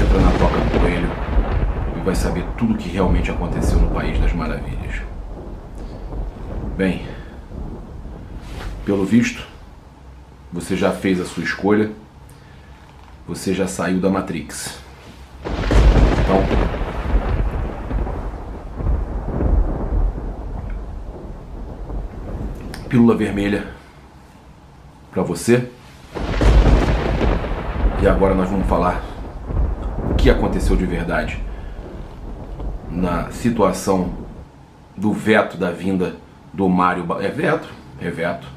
entra na toca do coelho e vai saber tudo o que realmente aconteceu no País das Maravilhas. Bem, pelo visto, você já fez a sua escolha, você já saiu da Matrix. Então, pílula vermelha para você. E agora nós vamos falar o que aconteceu de verdade na situação do veto da vinda do Mário... É veto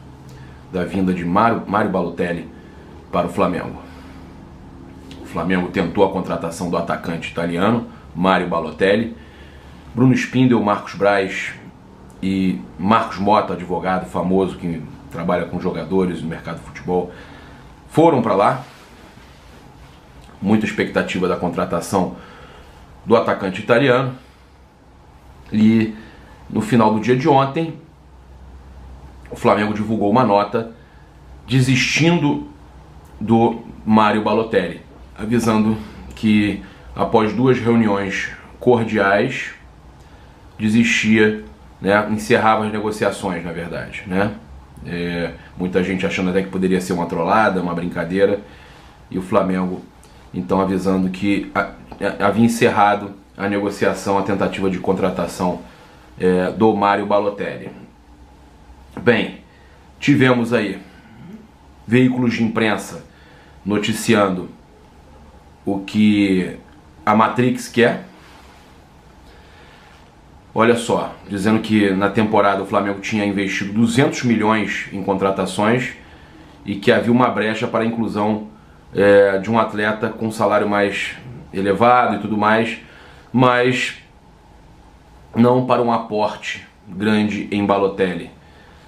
da vinda de Mário Balotelli para o Flamengo. O Flamengo tentou a contratação do atacante italiano Mário Balotelli. Bruno Spindel, Marcos Braz e Marcos Mota, advogado famoso que trabalha com jogadores no mercado de futebol, foram para lá. Muita expectativa da contratação do atacante italiano. E no final do dia de ontem, o Flamengo divulgou uma nota desistindo do Mário Balotelli, avisando que após 2 reuniões cordiais desistia, né, encerrava as negociações, na verdade, né? Muita gente achando até que poderia ser uma trollada, uma brincadeira, e o Flamengo então avisando que havia encerrado a negociação, a tentativa de contratação do Mário Balotelli. Bem, tivemos aí veículos de imprensa noticiando o que a Matrix quer. Olha só, dizendo que na temporada o Flamengo tinha investido 200 milhões em contratações e que havia uma brecha para a inclusão de um atleta com salário mais elevado e tudo mais, mas não para um aporte grande em Balotelli,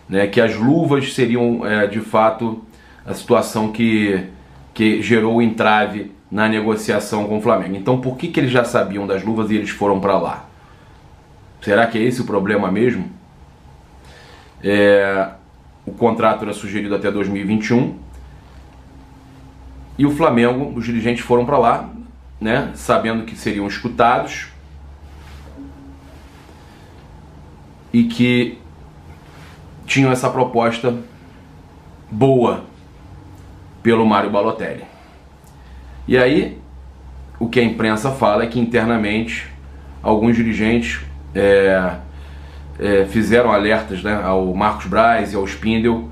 né? Que as luvas seriam de fato a situação que gerou o entrave na negociação com o Flamengo. Então por que eles já sabiam das luvas e eles foram para lá? Será que é esse o problema mesmo? O contrato era sugerido até 2021 e o Flamengo, os dirigentes foram para lá, né, sabendo que seriam escutados e que tinham essa proposta boa pelo Mário Balotelli. E aí, o que a imprensa fala é que internamente alguns dirigentes fizeram alertas, né, ao Marcos Braz e ao Spindel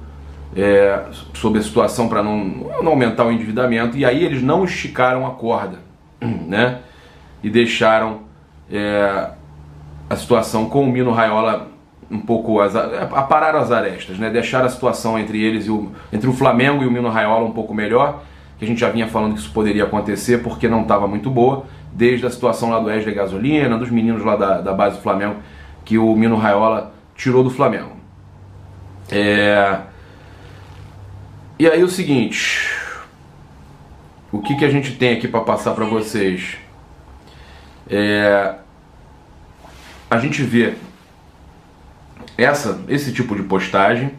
sobre a situação para não aumentar o endividamento, e aí eles não esticaram a corda, né, e deixaram a situação com o Mino Raiola um pouco apararam as arestas, né, deixaram a situação entre eles entre o Flamengo e o Mino Raiola um pouco melhor, que a gente já vinha falando que isso poderia acontecer porque não estava muito boa, desde a situação lá do Wesley Gasolina, dos meninos lá da base do Flamengo, que o Mino Raiola tirou do Flamengo. E aí o seguinte, o que a gente tem aqui para passar para vocês? A gente vê esse tipo de postagem,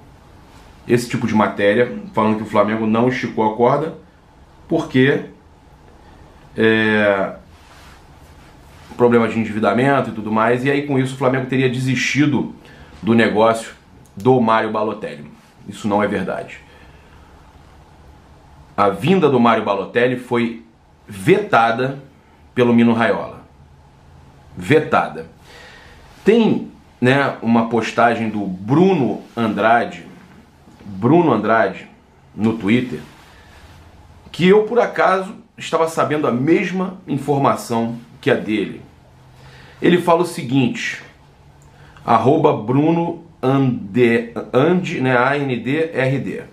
esse tipo de matéria, falando que o Flamengo não esticou a corda, porque problema de endividamento e tudo mais, e aí com isso o Flamengo teria desistido do negócio do Mário Balotelli. Isso não é verdade. A vinda do Mário Balotelli foi vetada pelo Mino Raiola. Vetada. Tem, né, uma postagem do Bruno Andrade no Twitter, que eu por acaso estava sabendo a mesma informação que a dele. Ele fala o seguinte, @Bruno Andrd, né, ANDRD.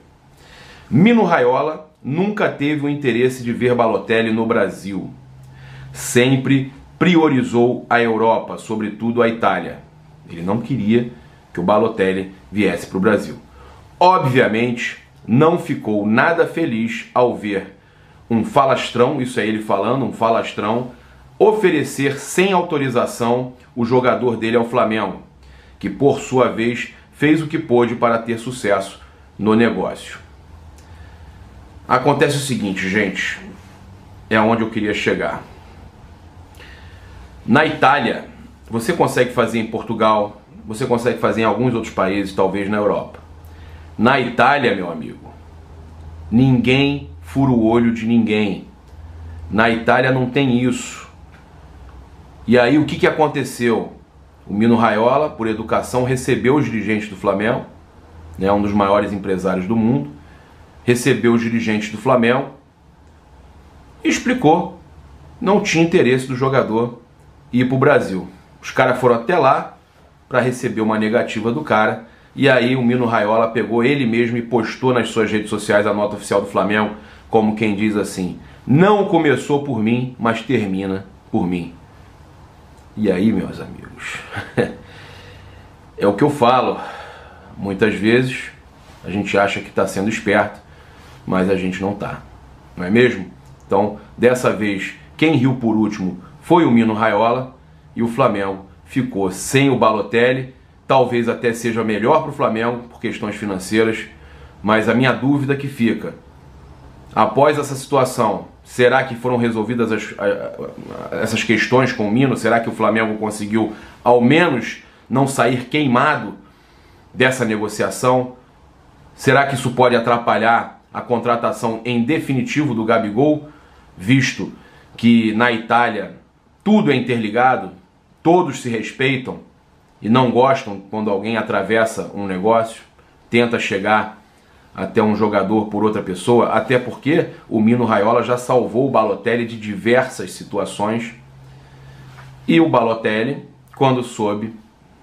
Mino Raiola nunca teve o interesse de ver Balotelli no Brasil. Sempre priorizou a Europa, sobretudo a Itália. Ele não queria que o Balotelli viesse para o Brasil. Obviamente, não ficou nada feliz ao ver um falastrão, isso é ele falando, um falastrão, oferecer sem autorização o jogador dele ao Flamengo, que por sua vez fez o que pôde para ter sucesso no negócio. Acontece o seguinte, gente, é onde eu queria chegar. Na Itália, você consegue fazer em Portugal, você consegue fazer em alguns outros países, talvez na Europa. Na Itália, meu amigo, ninguém fura o olho de ninguém. Na Itália não tem isso. E aí o que aconteceu? O Mino Raiola, por educação, recebeu os dirigentes do Flamengo, né, um dos maiores empresários do mundo, recebeu os dirigentes do Flamengo e explicou. Não tinha interesse do jogador ir para o Brasil. Os caras foram até lá para receber uma negativa do cara. E aí o Mino Raiola pegou ele mesmo e postou nas suas redes sociais a nota oficial do Flamengo, como quem diz assim: não começou por mim, mas termina por mim. E aí, meus amigos, é o que eu falo. Muitas vezes a gente acha que está sendo esperto, mas a gente não está, não é mesmo? Então, dessa vez, quem riu por último foi o Mino Raiola e o Flamengo ficou sem o Balotelli. Talvez até seja melhor para o Flamengo por questões financeiras, mas a minha dúvida que fica: após essa situação, será que foram resolvidas essas questões com o Mino? Será que o Flamengo conseguiu ao menos não sair queimado dessa negociação? Será que isso pode atrapalhar a contratação em definitivo do Gabigol, visto que na Itália tudo é interligado, todos se respeitam e não gostam quando alguém atravessa um negócio, tenta chegar até um jogador por outra pessoa, até porque o Mino Raiola já salvou o Balotelli de diversas situações. E o Balotelli, quando soube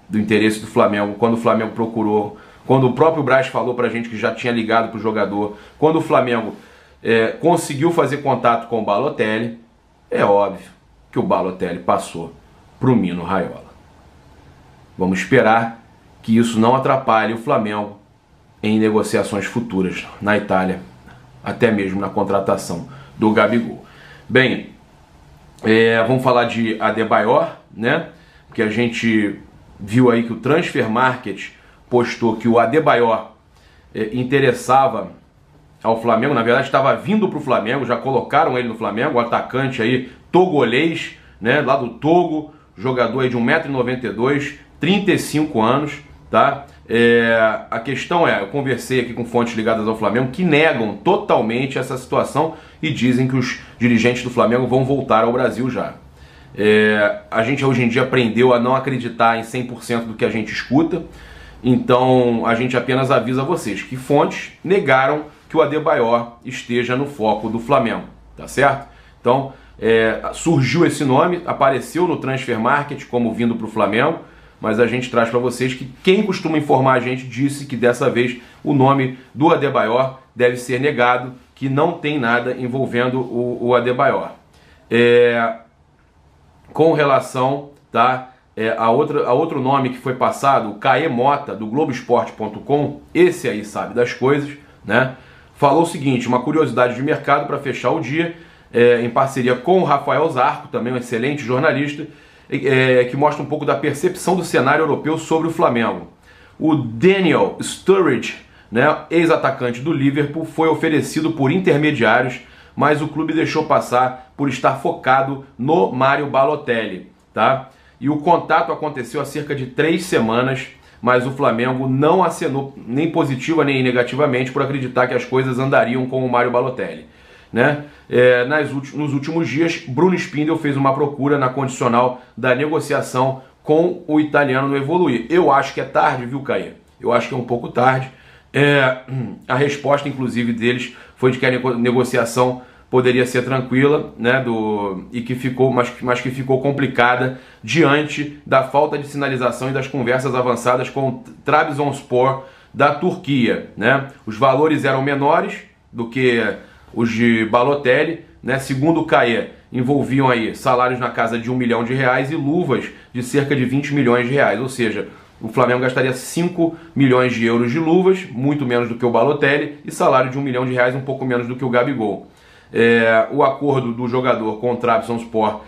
do interesse do Flamengo, quando o Flamengo procurou, quando o próprio Braz falou pra gente que já tinha ligado pro jogador, quando o Flamengo conseguiu fazer contato com o Balotelli, é óbvio que o Balotelli passou pro Mino Raiola. Vamos esperar que isso não atrapalhe o Flamengo em negociações futuras na Itália, até mesmo na contratação do Gabigol. Bem, vamos falar de Adebayor, né? Porque a gente viu aí que o Transfer Market postou que o Adebayor interessava ao Flamengo, na verdade estava vindo para o Flamengo, já colocaram ele no Flamengo, o atacante aí togolês, né? Lá do Togo, jogador aí de 1,92 m, 35 anos, tá? A questão eu conversei aqui com fontes ligadas ao Flamengo que negam totalmente essa situação e dizem que os dirigentes do Flamengo vão voltar ao Brasil já. A gente hoje em dia aprendeu a não acreditar em 100% do que a gente escuta, então a gente apenas avisa vocês que fontes negaram que o Adebayor esteja no foco do Flamengo, tá certo? Então surgiu esse nome, apareceu no Transfer Market como vindo para o Flamengo, mas a gente traz para vocês que quem costuma informar a gente disse que dessa vez o nome do Adebayor deve ser negado, que não tem nada envolvendo o Adebayor. Com relação, tá, a outro nome que foi passado, o Caê Mota, do Globoesporte.com, esse aí sabe das coisas, né? Falou o seguinte: uma curiosidade de mercado para fechar o dia, em parceria com o Rafael Zarco, também um excelente jornalista, que mostra um pouco da percepção do cenário europeu sobre o Flamengo. O Daniel Sturridge, né, ex-atacante do Liverpool, foi oferecido por intermediários, mas o clube deixou passar por estar focado no Mário Balotelli, tá? E o contato aconteceu há cerca de 3 semanas, mas o Flamengo não acenou nem positiva nem negativamente por acreditar que as coisas andariam com o Mário Balotelli, né? Nos últimos dias, Bruno Spindel fez uma procura na condicional da negociação com o italiano no Evoluir. Eu acho que é tarde, viu, Caê? Eu acho que é um pouco tarde. A resposta, inclusive, deles foi de que a negociação poderia ser tranquila, né, mas que ficou complicada diante da falta de sinalização e das conversas avançadas com o Trabzonspor da Turquia, né? Os valores eram menores do que os de Balotelli, né? Segundo o Caê, envolviam aí salários na casa de R$1 milhão e luvas de cerca de R$20 milhões, ou seja, o Flamengo gastaria 5 milhões de euros de luvas, muito menos do que o Balotelli, e salário de R$1 milhão, um pouco menos do que o Gabigol. O acordo do jogador com o Trabzonspor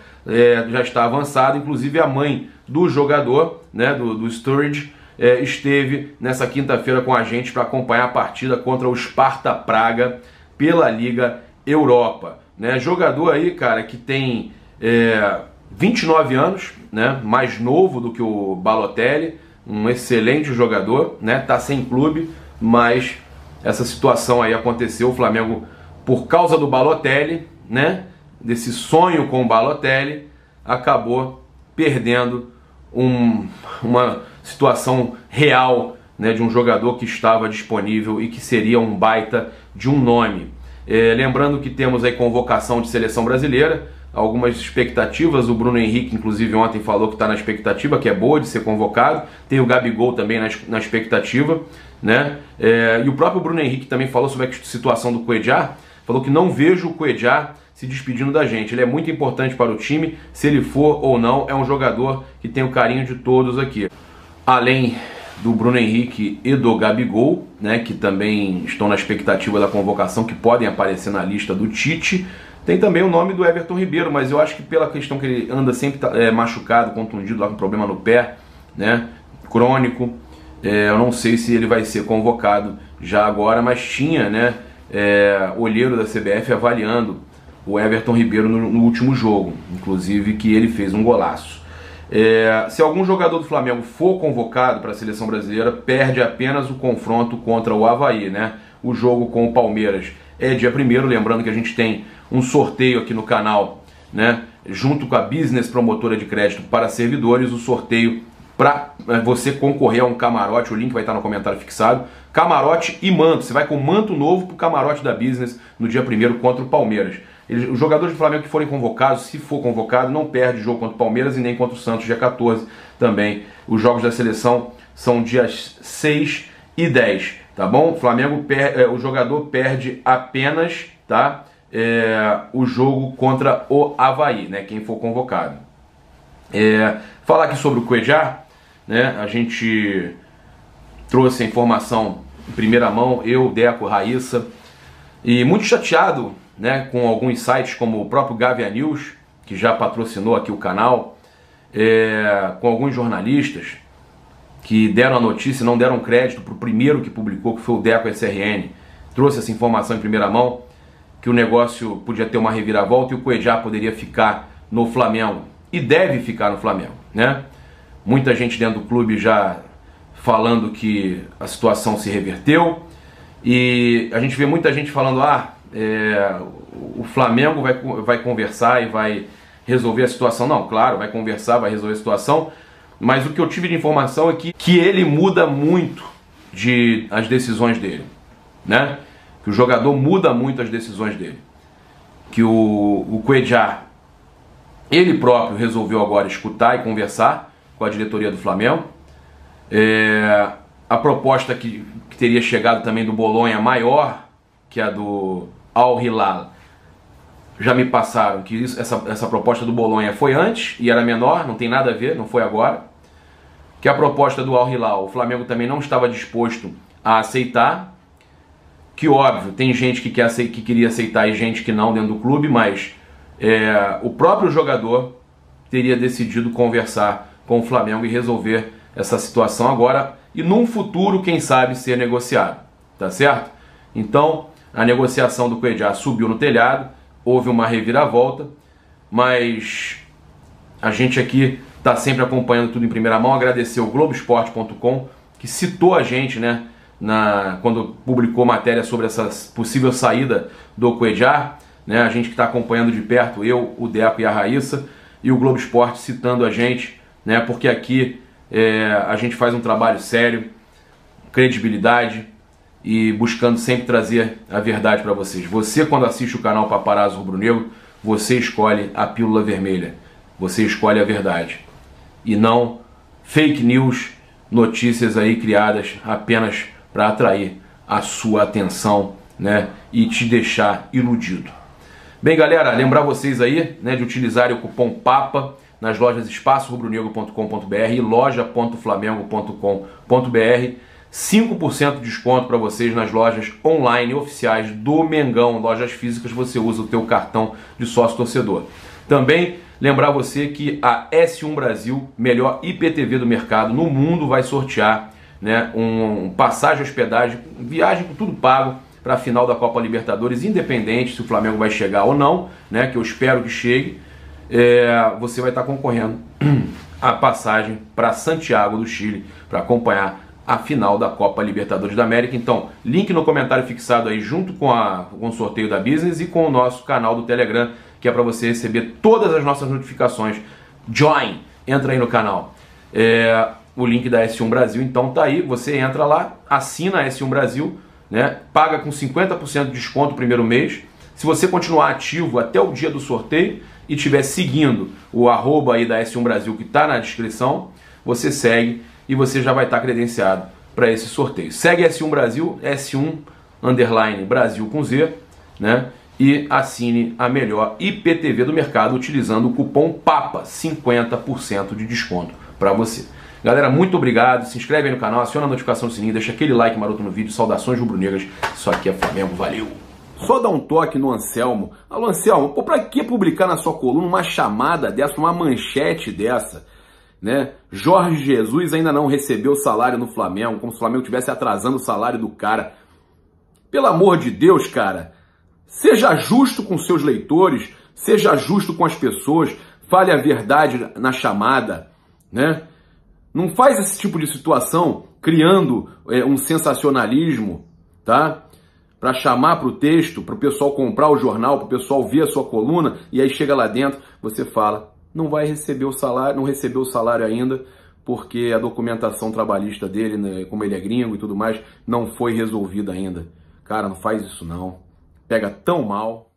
já está avançado, inclusive a mãe do jogador, né, do Sturridge, esteve nessa quinta-feira com a gente para acompanhar a partida contra o Sparta Praga pela Liga Europa, né? Jogador aí, cara, que tem 29 anos, né? Mais novo do que o Balotelli, um excelente jogador, né? Tá sem clube, mas essa situação aí aconteceu. O Flamengo, por causa do Balotelli, né? Desse sonho com o Balotelli, acabou perdendo uma situação real, né, de um jogador que estava disponível e que seria um baita de um nome. Lembrando que temos aí convocação de seleção brasileira, algumas expectativas. O Bruno Henrique, inclusive, ontem falou que está na expectativa, que é boa de ser convocado. Tem o Gabigol também na expectativa, né? E o próprio Bruno Henrique também falou sobre a situação do Cuéllar. Falou que não vejo o Cuéllar se despedindo da gente. Ele é muito importante para o time, se ele for ou não, é um jogador que tem o carinho de todos aqui. Além do Bruno Henrique e do Gabigol, né, que também estão na expectativa da convocação, que podem aparecer na lista do Tite, tem também o nome do Everton Ribeiro, mas eu acho que pela questão que ele anda sempre machucado, contundido, lá com problema no pé, né, crônico, eu não sei se ele vai ser convocado já agora, mas tinha, né, olheiro da CBF avaliando o Everton Ribeiro no último jogo, inclusive que ele fez um golaço. Se algum jogador do Flamengo for convocado para a seleção brasileira, perde apenas o confronto contra o Avaí, né? O jogo com o Palmeiras é dia 1º, lembrando que a gente tem um sorteio aqui no canal, né? Junto com a Business Promotora de Crédito para servidores, o sorteio para você concorrer a um camarote, o link vai estar no comentário fixado, camarote e manto. Você vai com manto novo para o camarote da Business no dia 1º contra o Palmeiras. Os jogadores do Flamengo que forem convocados, se for convocado, não perde jogo contra o Palmeiras e nem contra o Santos dia 14 também. Os jogos da seleção são dias 6 e 10, tá bom? O jogador perde apenas, tá? O jogo contra o Avaí, né? Quem for convocado. Falar aqui sobre o Cuéllar, né? A gente trouxe a informação em primeira mão, eu, Deco, Raíssa, e muito chateado, né, com alguns sites como o próprio Gavia News, que já patrocinou aqui o canal, com alguns jornalistas que deram a notícia e não deram crédito para o primeiro que publicou, que foi o Deco SRN. Trouxe essa informação em primeira mão, que o negócio podia ter uma reviravolta e o Cuéllar poderia ficar no Flamengo. E deve ficar no Flamengo, né? Muita gente dentro do clube já falando que a situação se reverteu. E a gente vê muita gente falando, o Flamengo vai conversar e vai resolver a situação. Não, claro, vai conversar, vai resolver a situação, mas o que eu tive de informação é que ele muda muito as decisões dele, né? Que o jogador muda muito as decisões dele. Que o Cuéllar, ele próprio resolveu agora escutar e conversar com a diretoria do Flamengo. A proposta que teria chegado também do Bolonha maior que a do Al Hilal, já me passaram que essa proposta do Bolonha foi antes e era menor, não tem nada a ver, não foi agora. Que a proposta do Al Hilal, o Flamengo também não estava disposto a aceitar. Que óbvio, tem gente que queria aceitar e gente que não dentro do clube, mas o próprio jogador teria decidido conversar com o Flamengo e resolver essa situação agora e num futuro, quem sabe, ser negociado, tá certo? Então, a negociação do Cuéllar subiu no telhado, houve uma reviravolta, mas a gente aqui está sempre acompanhando tudo em primeira mão. Agradecer o Globoesporte.com, que citou a gente, né, quando publicou matéria sobre essa possível saída do Cuéllar, né, a gente que está acompanhando de perto, eu, o Deco e a Raíssa, e o Globo Esporte citando a gente, né, porque aqui a gente faz um trabalho sério, credibilidade e buscando sempre trazer a verdade para vocês. Você, quando assiste o canal Paparazzo Rubro-Negro, você escolhe a pílula vermelha, você escolhe a verdade e não fake news, notícias aí criadas apenas para atrair a sua atenção, né, e te deixar iludido. Bem, galera, lembrar vocês aí, né, de utilizarem o cupom PAPA nas lojas espaçorubronegro.com.br e loja.flamengo.com.br. 5% de desconto para vocês nas lojas online oficiais do Mengão. Lojas físicas, você usa o teu cartão de sócio torcedor. Também lembrar você que a S1 Brasil, melhor IPTV do mercado no mundo, vai sortear, né, passagem, hospedagem, viagem com tudo pago para a final da Copa Libertadores, independente se o Flamengo vai chegar ou não, né, que eu espero que chegue. você vai estar concorrendo a passagem para Santiago do Chile para acompanhar a final da Copa Libertadores da América. Então, link no comentário fixado aí junto com o sorteio da Business e com o nosso canal do Telegram, que é para você receber todas as nossas notificações. Join! Entra aí no canal. O link da S1 Brasil, então tá aí, você entra lá, assina a S1 Brasil, né? Paga com 50% de desconto o primeiro mês. Se você continuar ativo até o dia do sorteio e estiver seguindo o arroba aí da S1 Brasil que está na descrição, você segue e você já vai estar credenciado para esse sorteio. Segue S1 Brasil, S1 Brasil com Z, né? E assine a melhor IPTV do mercado utilizando o cupom PAPA, 50% de desconto para você. Galera, muito obrigado, se inscreve aí no canal, aciona a notificação do sininho, deixa aquele like maroto no vídeo, saudações rubro-negras, isso aqui é Flamengo, valeu! Só dá um toque no Anselmo. Alô, Anselmo, pô, pra que publicar na sua coluna uma chamada dessa, uma manchete dessa, né? Jorge Jesus ainda não recebeu salário no Flamengo, como se o Flamengo estivesse atrasando o salário do cara. Pelo amor de Deus, cara, seja justo com seus leitores, seja justo com as pessoas, fale a verdade na chamada, né? Não faz esse tipo de situação criando um sensacionalismo, tá? Para chamar para o texto, para o pessoal comprar o jornal, para o pessoal ver a sua coluna, e aí chega lá dentro, você fala, não vai receber o salário, não recebeu o salário ainda, porque a documentação trabalhista dele, né, como ele é gringo e tudo mais, não foi resolvida ainda. Cara, não faz isso não. Pega tão mal.